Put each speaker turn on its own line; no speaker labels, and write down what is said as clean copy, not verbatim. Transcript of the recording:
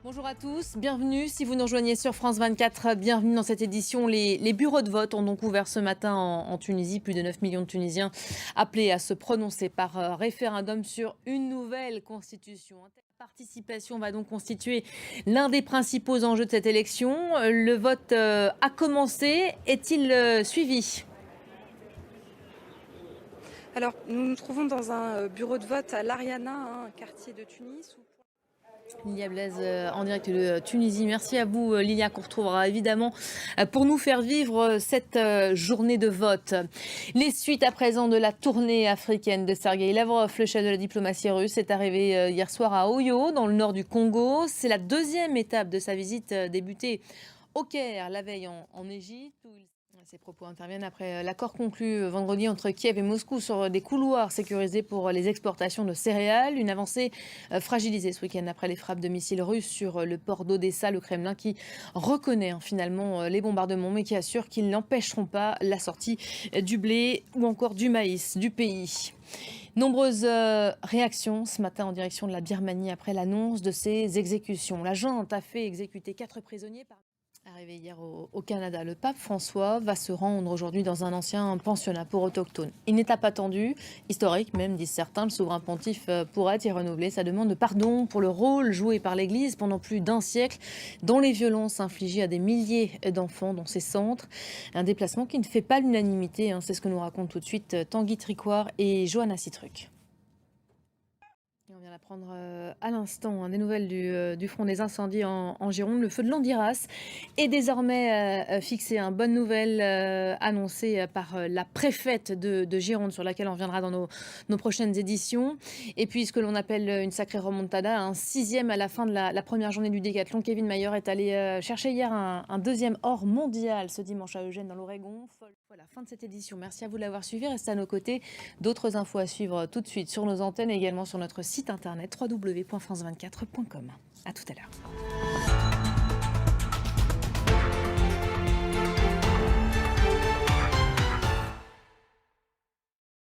Bonjour à tous, bienvenue. Si vous nous rejoignez sur France 24, bienvenue dans cette édition. Les bureaux de vote ont donc ouvert ce matin en Tunisie. Plus de 9 millions de Tunisiens appelés à se prononcer par référendum sur une nouvelle constitution. La participation va donc constituer l'un des principaux enjeux de cette élection. Le vote a commencé. Est-il suivi ?
Alors, nous nous trouvons dans un bureau de vote à Lariana, un quartier de Tunis.
Lilia Blaise en direct de Tunisie. Merci à vous Lilia qu'on retrouvera évidemment pour nous faire vivre cette journée de vote. Les suites à présent de la tournée africaine de Sergueï Lavrov, le chef de la diplomatie russe, est arrivé hier soir à Oyo dans le nord du Congo. C'est la deuxième étape de sa visite débutée au Caire la veille en Égypte où il... Ces propos interviennent après l'accord conclu vendredi entre Kiev et Moscou sur des couloirs sécurisés pour les exportations de céréales. Une avancée fragilisée ce week-end après les frappes de missiles russes sur le port d'Odessa. Le Kremlin qui reconnaît finalement les bombardements mais qui assure qu'ils n'empêcheront pas la sortie du blé ou encore du maïs du pays. Nombreuses réactions ce matin en direction de la Birmanie après l'annonce de ces exécutions. La junte a fait exécuter 4 prisonniers par... Arrivé hier au Canada, le pape François va se rendre aujourd'hui dans un ancien pensionnat pour autochtones. Une étape attendue, historique même, disent certains. Le souverain pontife pourrait y renouveler sa demande de pardon pour le rôle joué par l'Église pendant plus d'un siècle dans les violences infligées à des milliers d'enfants dans ces centres. Un déplacement qui ne fait pas l'unanimité, c'est ce que nous racontent tout de suite Tanguy Tricouart et Johanna Citruc. On vient d'apprendre à l'instant des nouvelles du front des incendies en Gironde. Le feu de Landiras est désormais fixé. Bonne nouvelle annoncée par la préfète de Gironde, sur laquelle on reviendra dans nos prochaines éditions. Et puis ce que l'on appelle une sacrée remontada, un 6e à la fin de la première journée du décathlon. Kevin Mayer est allé chercher hier un 2e or mondial ce dimanche à Eugène dans l'Oregon. Voilà, fin de cette édition. Merci à vous de l'avoir suivi. Restez à nos côtés. D'autres infos à suivre tout de suite sur nos antennes et également sur notre site internet www.france24.com. À tout à l'heure.